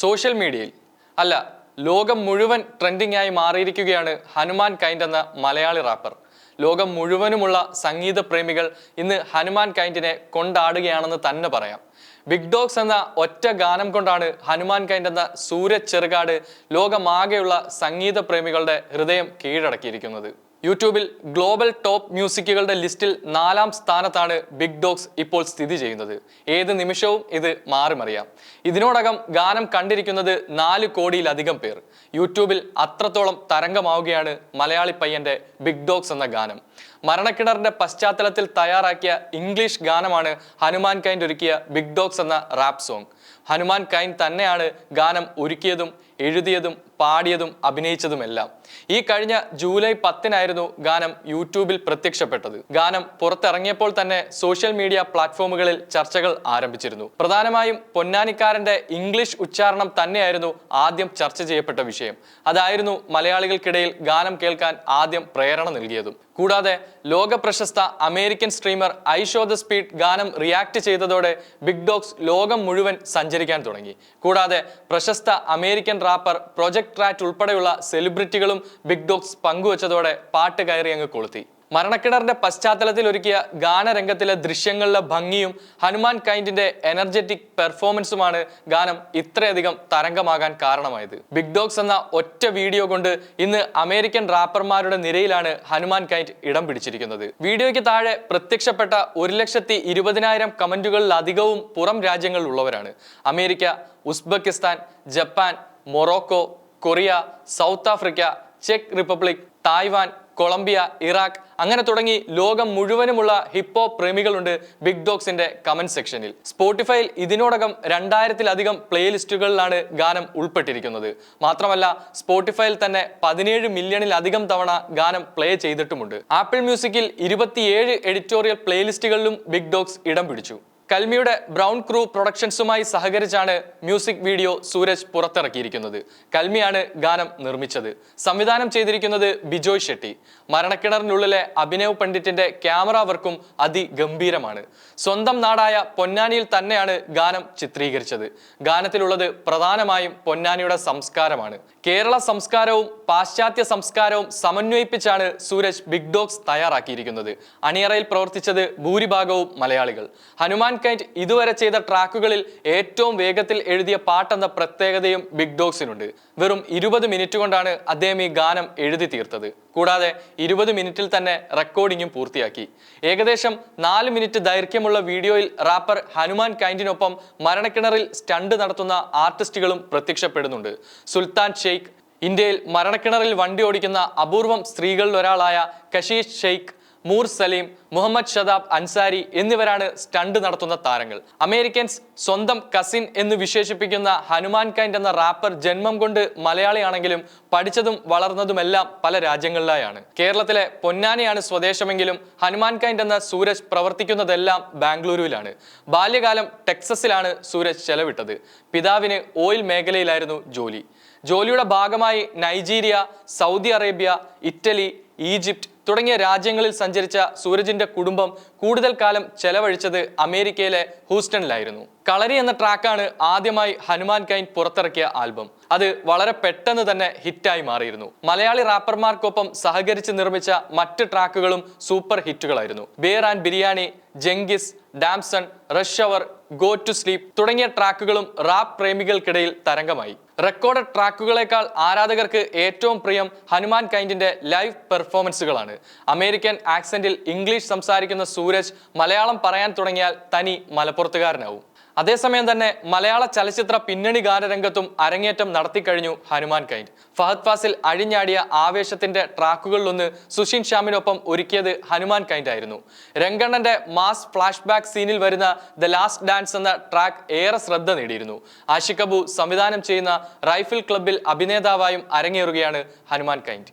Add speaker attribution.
Speaker 1: Social മീഡിയയിൽ അല്ല ലോകം മുഴുവൻ ട്രെൻഡിംഗ് ആയി മാറിയിരിക്കുകയാണ് ഹനുമാൻ കൈൻഡ് എന്ന മലയാളി റാപ്പർ. ലോകം മുഴുവനുമുള്ള സംഗീത പ്രേമികൾ ഇന്ന് ഹനുമാൻ കൈൻഡിനെ കൊണ്ടാടുകയാണെന്ന് തന്നെ പറയാം. ബിഗ് ഡോഗ്സ് എന്ന ഒറ്റ ഗാനം കൊണ്ടാണ് ഹനുമാൻ കൈൻഡ് എന്ന സൂരജ് ചെറുകാട് ലോകമാകെയുള്ള സംഗീത പ്രേമികളുടെ ഹൃദയം കീഴടക്കിയിരിക്കുന്നത്. യൂട്യൂബിൽ ഗ്ലോബൽ ടോപ്പ് മ്യൂസിക്കുകളുടെ ലിസ്റ്റിൽ 4-ാം സ്ഥാനത്താണ് ബിഗ് ഡോഗ്സ് ഇപ്പോൾ സ്ഥിതി ചെയ്യുന്നത്. ഏത് നിമിഷവും ഇത് മാറിമറിയാം. ഇതിനോടകം ഗാനം കണ്ടിരിക്കുന്നത് 4 കോടിയിലധികം പേർ. യൂട്യൂബിൽ അത്രത്തോളം തരംഗമാവുകയാണ് മലയാളി പയ്യന്റെ ബിഗ് ഡോഗ്സ് എന്ന ഗാനം. മരണക്കിണറിന്റെ പശ്ചാത്തലത്തിൽ തയ്യാറാക്കിയ ഇംഗ്ലീഷ് ഗാനമാണ് ഹനുമാൻ കൈൻഡ് ഒരുക്കിയ ബിഗ് ഡോഗ്സ് എന്ന റാപ്പ് സോങ്. ഹനുമാൻ കൈൻഡ് തന്നെയാണ് ഗാനം ഒരുക്കിയതും എഴുതിയതും പാടിയതും അഭിനയിച്ചതുമെല്ലാം. ഈ കഴിഞ്ഞ ജൂലൈ 10-നായിരുന്നു ഗാനം യൂട്യൂബിൽ പ്രത്യക്ഷപ്പെട്ടത്. ഗാനം പുറത്തിറങ്ങിയപ്പോൾ തന്നെ സോഷ്യൽ മീഡിയ പ്ലാറ്റ്ഫോമുകളിൽ ചർച്ചകൾ ആരംഭിച്ചിരുന്നു. പ്രധാനമായും പൊന്നാനിക്കാരന്റെ ഇംഗ്ലീഷ് ഉച്ചാരണം തന്നെയായിരുന്നു ആദ്യം ചർച്ച ചെയ്യപ്പെട്ട വിഷയം. അതായിരുന്നു മലയാളികൾക്കിടയിൽ ഗാനം കേൾക്കാൻ ആദ്യം പ്രേരണ നൽകിയതും. കൂടാതെ ലോക പ്രശസ്ത American streamer I show the speed ഗാനം റിയാക്ട് ചെയ്തതോടെ ബിഗ് ഡോഗ്സ് ലോകം മുഴുവൻ സഞ്ചരിക്കാൻ തുടങ്ങി. കൂടാതെ പ്രശസ്ത അമേരിക്കൻ റാപ്പർ പ്രൊജക്ട് റാറ്റ് ഉൾപ്പെടെയുള്ള സെലിബ്രിറ്റികളും ബിഗ് ഡോഗ്സ് പങ്കുവച്ചതോടെ പാട്ട് കയറി അങ്ങ് കൊളുത്തി. മരണക്കിണറിന്റെ പശ്ചാത്തലത്തിൽ ഒരുക്കിയ ഗാനരംഗത്തിലെ ദൃശ്യങ്ങളിലെ ഭംഗിയും ഹനുമാൻ കൈൻഡിന്റെ എനർജറ്റിക് പെർഫോമൻസുമാണ് ഗാനം ഇത്രയധികം തരംഗമാകാൻ കാരണമായത്. ബിഗ് ഡോഗ്സ് എന്ന ഒറ്റ വീഡിയോ കൊണ്ട് ഇന്ന് അമേരിക്കൻ റാപ്പർമാരുടെ നിരയിലാണ് ഹനുമാൻ കൈൻഡ് ഇടം പിടിച്ചിരിക്കുന്നത്. വീഡിയോയ്ക്ക് താഴെ പ്രത്യക്ഷപ്പെട്ട 1,20,000 കമന്റുകളിലധികവും പുറം രാജ്യങ്ങളിലുള്ളവരാണ്. America, Uzbekistan, Japan, Morocco, Korea, South Africa, ചെക്ക് റിപ്പബ്ലിക്, തായ്വാൻ, കൊളംബിയ, ഇറാഖ് അങ്ങനെ തുടങ്ങി ലോകം മുഴുവനുമുള്ള ഹിപ്ഹോപ്പ് പ്രേമികളുണ്ട് ബിഗ് ഡോഗ്സിന്റെ കമന്റ് സെക്ഷനിൽ. സ്പോട്ടിഫൈയിൽ ഇതിനോടകം 2000-ലധികം പ്ലേലിസ്റ്റുകളിലാണ് ഗാനം ഉൾപ്പെട്ടിരിക്കുന്നത്. മാത്രമല്ല സ്പോട്ടിഫൈയിൽ തന്നെ 17 മില്യണിലധികം തവണ ഗാനം പ്ലേ ചെയ്തിട്ടുമുണ്ട്. ആപ്പിൾ മ്യൂസിക്കിൽ 27 എഡിറ്റോറിയൽ പ്ലേലിസ്റ്റുകളിലും ബിഗ് ഡോഗ്സ് ഇടം പിടിച്ചു. കൽമിയുടെ ബ്രൗൺ ക്രൂ പ്രൊഡക്ഷൻസുമായി സഹകരിച്ചാണ് മ്യൂസിക് വീഡിയോ സൂരജ് പുറത്തിറക്കിയിരിക്കുന്നത്. കൽമിയാണ് ഗാനം നിർമ്മിച്ചത്. സംവിധാനം ചെയ്തിരിക്കുന്നത് ബിജോയ് ഷെട്ടി. മരണക്കിണറിനുള്ളിലെ അഭിനവ് പണ്ഡിറ്റിന്റെ ക്യാമറ വർക്കും അതിഗംഭീരമാണ്. സ്വന്തം നാടായ പൊന്നാനിയിൽ തന്നെയാണ് ഗാനം ചിത്രീകരിച്ചത്. ഗാനത്തിലുള്ളത് പ്രധാനമായും പൊന്നാനിയുടെ സംസ്കാരമാണ്. കേരള സംസ്കാരവും പാശ്ചാത്യ സംസ്കാരവും സമന്വയിപ്പിച്ചാണ് സൂരജ് ബിഗ് ഡോഗ്സ് തയ്യാറാക്കിയിരിക്കുന്നത്. അണിയറയിൽ പ്രവർത്തിച്ചത് ഭൂരിഭാഗവും മലയാളികൾ. ഹനുമാൻ കൈൻഡ് ഇതുവരെ ചെയ്ത ട്രാക്കുകളിൽ ഏറ്റവും വേഗത്തിൽ എഴുതിയ പാട്ടെന്ന പ്രത്യേകതയും ബിഗ് ഡോഗ്സിനുണ്ട്. വെറും 20 മിനിറ്റ് കൊണ്ടാണ് അദ്ദേഹം ഈ ഗാനം എഴുതി തീർത്തത്. കൂടാതെ 20 മിനിറ്റിൽ തന്നെ റെക്കോർഡിങ്ങും പൂർത്തിയാക്കി. ഏകദേശം 4 മിനിറ്റ് ദൈർഘ്യമുള്ള വീഡിയോയിൽ റാപ്പർ ഹനുമാൻ കൈൻഡിനൊപ്പം മരണക്കിണറിൽ സ്റ്റണ്ട് നടത്തുന്ന ആർട്ടിസ്റ്റുകളും പ്രത്യക്ഷപ്പെടുന്നുണ്ട്. സുൽത്താൻ ഷെയ്ഖ്, ഇന്ത്യയിൽ മരണക്കിണറിൽ വണ്ടി ഓടിക്കുന്ന അപൂർവം സ്ത്രീകളിൽ ഒരാളായ കഷീഷ് ഷെയ്ഖ്, മൂർ സലീം, മുഹമ്മദ് ഷദാബ് അൻസാരി എന്നിവരാണ് സ്റ്റണ്ട് നടത്തുന്ന താരങ്ങൾ. അമേരിക്കൻസ് സ്വന്തം കസിൻ എന്ന് വിശേഷിപ്പിക്കുന്ന ഹനുമാൻ കൈൻഡ് എന്ന റാപ്പർ ജന്മം കൊണ്ട് മലയാളിയാണെങ്കിലും പഠിച്ചതും വളർന്നതുമെല്ലാം പല രാജ്യങ്ങളിലായാണ്. കേരളത്തിലെ പൊന്നാനിയാണ് സ്വദേശമെങ്കിലും ഹനുമാൻ കൈൻഡ് എന്ന സൂരജ് പ്രവർത്തിക്കുന്നതെല്ലാം ബാംഗ്ലൂരുവിലാണ്. ബാല്യകാലം ടെക്സസിലാണ് സൂരജ് ചെലവിട്ടത്. പിതാവിന് ഓയിൽ മേഖലയിലായിരുന്നു ജോലി. ജോലിയുടെ ഭാഗമായി Nigeria, Saudi Arabia, Italy, Egypt തുടങ്ങിയ രാജ്യങ്ങളിൽ സഞ്ചരിച്ച സൂരജിന്റെ കുടുംബം കൂടുതൽ കാലം ചെലവഴിച്ചത് അമേരിക്കയിലെ ഹൂസ്റ്റണിലായിരുന്നു. കളരി എന്ന ട്രാക്കാണ് ആദ്യമായി ഹനുമാൻ കൈൻഡ് പുറത്തിറക്കിയ ആൽബം. അത് വളരെ പെട്ടെന്ന് തന്നെ ഹിറ്റായി മാറിയിരുന്നു. മലയാളി റാപ്പർമാർക്കൊപ്പം സഹകരിച്ച് നിർമ്മിച്ച മറ്റ് ട്രാക്കുകളും സൂപ്പർ ഹിറ്റുകളായിരുന്നു. Beer and biryani, Genghis, damn son, rush hour, go to sleep തുടങ്ങിയ ട്രാക്കുകളും റാപ്പ് പ്രേമികൾക്കിടയിൽ തരംഗമായി. റെക്കോർഡ് ട്രാക്കുകളെക്കാൾ ആരാധകർക്ക് ഏറ്റവും പ്രിയം ഹനുമാൻ കൈൻഡിന്റെ ലൈവ് പെർഫോമൻസുകളാണ്. അമേരിക്കൻ ആക്സെന്റിൽ ഇംഗ്ലീഷ് സംസാരിക്കുന്ന സൂരജ് മലയാളം പറയാൻ തുടങ്ങിയാൽ തനി മലപ്പുറത്തുകാരനാവും. അതേസമയം തന്നെ മലയാള ചലച്ചിത്ര പിന്നണി ഗാനരംഗത്തും അരങ്ങേറ്റം നടത്തിക്കഴിഞ്ഞു ഹനുമാൻ കൈൻഡ്. ഫഹദ് ഫാസിൽ അഴിഞ്ഞാടിയ ആവേശത്തിന്റെ ട്രാക്കുകളിലൊന്ന് സുഷിൻ ശ്യാമിനൊപ്പം ഒരുക്കിയത് ഹനുമാൻ കൈൻഡ് ആയിരുന്നു. രംഗണ്ണന്റെ മാസ് ഫ്ലാഷ് ബാക്ക് സീനിൽ വരുന്ന ദ ലാസ്റ്റ് ഡാൻസ് എന്ന ട്രാക്ക് ഏറെ ശ്രദ്ധ നേടിയിരുന്നു. ആഷിഖ് അബു സംവിധാനം ചെയ്യുന്ന റൈഫിൾ ക്ലബിൽ അഭിനേതാവായും അരങ്ങേറുകയാണ് ഹനുമാൻ കൈൻഡ്.